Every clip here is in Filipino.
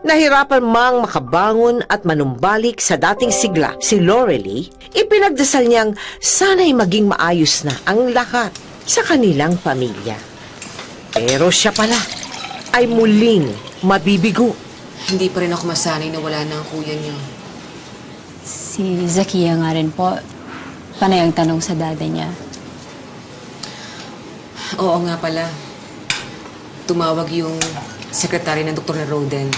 Nahirapan mang makabangon at manumbalik sa dating sigla si Lorelie, ipinagdasal niyang sana'y maging maayos na ang lahat sa kanilang pamilya. Pero siya pala ay muling mabibigo. Hindi pa rin ako masanay na wala na ang kuya niyo. Si Zakia nga rin po, panay ang tanong sa dada niya. Oo nga pala. Tumawag yung sekretary ng doktor na Roden.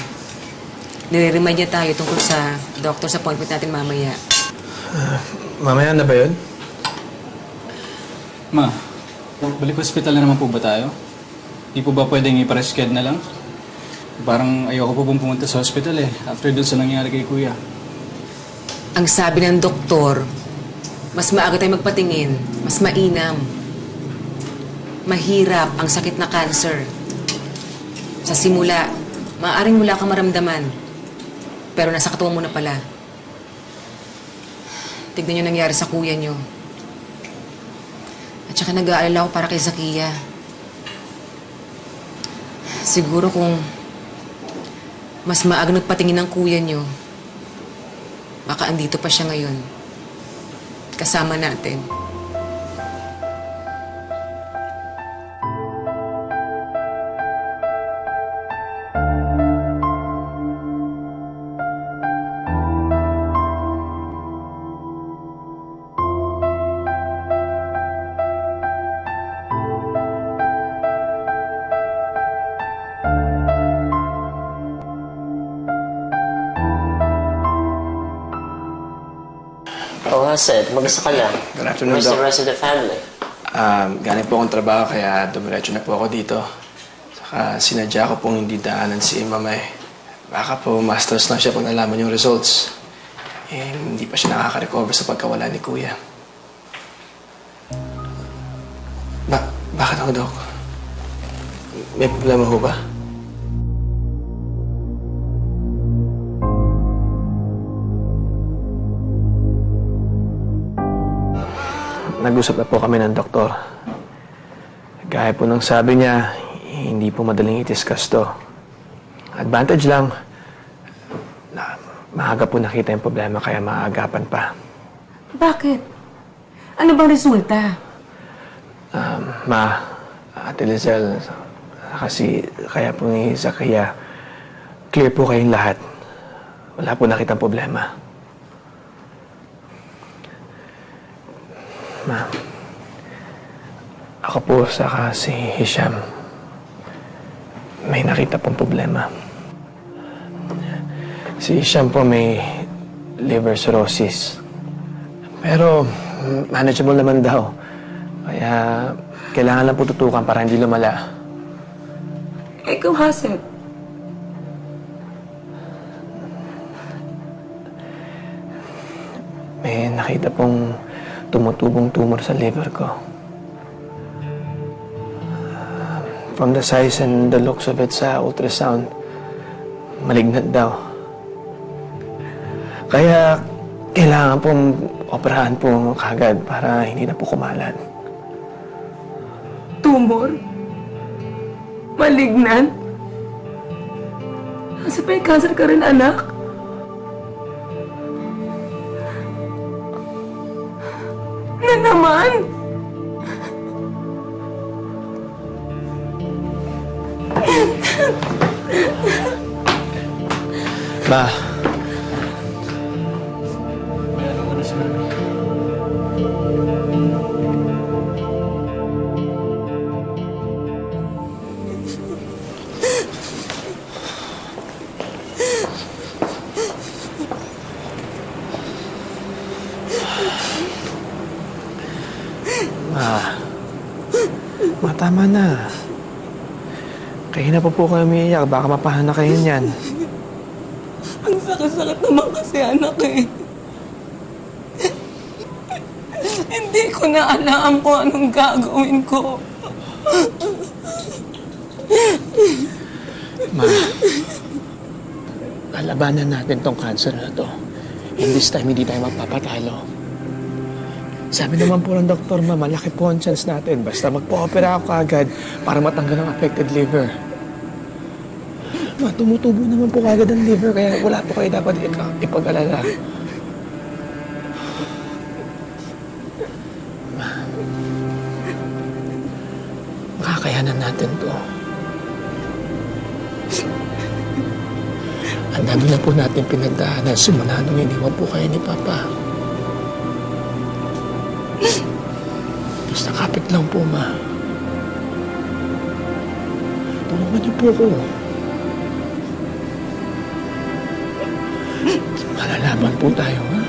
Nire-remind niya tayo tungkol sa doctor's appointment natin mamaya. Mamaya na ba yun? Ma, balik hospital na naman po ba tayo? Di po ba pwedeng iparesched na lang? Parang ayoko po pong pumunta sa hospital after dun sa nangyari kay Kuya. Ang sabi ng doktor, mas maaga tayo magpatingin, mas mainam. Mahirap ang sakit na cancer. Sa simula, maaaring wala kang maramdaman. Pero nasa katawan mo na pala. Tignan niyo nangyari sa kuya niyo. At saka nag-aalala ako para kay Zakia. Siguro kung mas maaga nagpatingin ng kuya niyo, baka andito pa siya ngayon. Kasama natin. Oo nga, Seth. Mag-isa ka lang. Good afternoon, Where's the Doc. rest of the family? Galing po akong trabaho kaya dumiretso na po ako dito. Saka sinadya ko pong hindi daanan si Mamay. Baka po ma-stress lang siya pag nalaman yung results. Hindi pa siya nakaka-recover sa pagkawala ni Kuya. Bakit ako, Doc? May problema ho ba? Nag-usap na po kami ng doktor. Gaya po ng sabi niya, hindi po madaling i-discuss to. Advantage lang, na maaga po nakita yung problema kaya maagapan pa. Bakit? Ano bang resulta? Ate Lizelle, kasi kaya po ni Zakia, clear po kayong lahat. Wala po nakitang problema. Ma'am, ako po saka si Hisham, may nakita pong problema. Si Hisham po may liver cirrhosis. Pero manageable naman daw. Kaya kailangan lang po tutukan para hindi lumala. Ikaw, Haset. May nakita pong tumutubong tumor sa liver ko. From the size and the looks of it sa ultrasound, malignant daw. Kaya kailangan pong operahan po kagad para hindi na po kumalat. Tumor? Malignant? Kasi may cancer ka rin, anak? Na naman? Ma. Tama na. Kaya na po kayo umiiyak. Baka mapahana kayo niyan. Ang sakit-sakit naman kasi, anak eh. Hindi ko na alam kung anong gagawin ko. Ma, lalabanan natin tong cancer na to. And this time, hindi tayo magpapatalo. Sabi naman po ng doktor, ma, malaki po ang chance natin. Basta magpo-opera ako agad para matanggal ang affected liver. Ma, tumutubo naman po kagad ang liver, kaya wala po kayo dapat ipag-alala. Ma, makakayanan natin to. Ang dami na po natin pinagdaanan simula nung iniwan po kayo ni Papa. Basta kapit lang po, Ma. Tulungan niyo po ko. Malalaban po tayo, ha?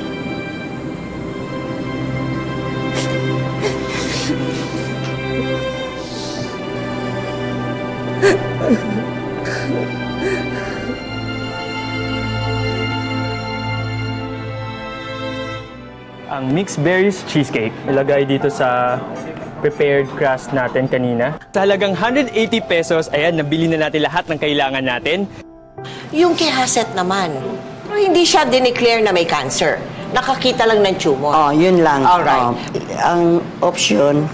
Ang mixed berries cheesecake, ilagay dito sa prepared crust natin kanina. Sa halagang 180 pesos, ayan, nabili na natin lahat ng kailangan natin. Yung kay Haset naman, hindi siya dineclare na may cancer. Nakakita lang ng tumor. Oh, yun lang. Alright. Ang option,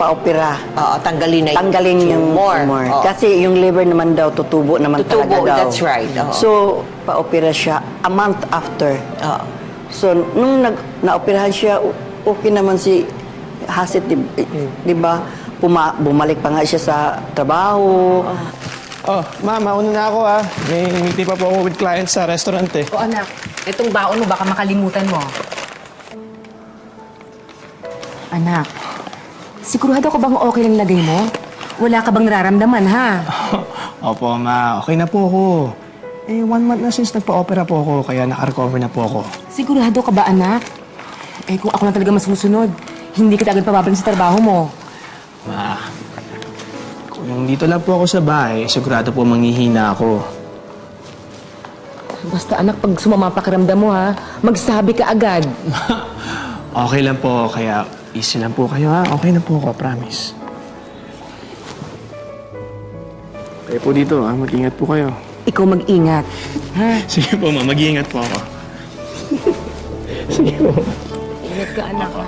pa-opera. Oo, tanggalin na Tanggalin yung tumor. Oo. Kasi yung liver naman daw, tutubo naman Tutubo, talaga daw. that's right. Oo. So, pa-opera siya a month after. Oo. So, nung na-operahan siya, okay naman si Hasit, di ba? Bumalik pa nga siya sa trabaho. Oh, Ma, mauna na ako, ha? May meeting pa po ako with clients sa restaurant, eh. O anak, itong baon mo baka makalimutan mo. Anak, sigurado ka bang okay lang lagay mo? Wala ka bang nararamdaman, ha? Opo, Ma. Okay na po ako. Eh, 1 month na since nagpa-opera po ako, kaya naka-recover na po ako. Sigurado ka ba, anak? Eh, kung ako lang talaga masusunod, hindi kita agad pababalik sa trabaho mo. Ma, kung dito lang po ako sa bahay, sigurado po manghihina ako. Basta, anak, pag sumama pakiramdam mo, ha? Magsabi ka agad. Okay lang po, kaya easy lang po kayo, ha? Okay na po ako, promise. Kayo po dito, ha? Mag-ingat po kayo. Ikaw mag-ingat, ha? Sige po, Ma. Mag-iingat po ako. Sige po. Ingat ka, anak, ha?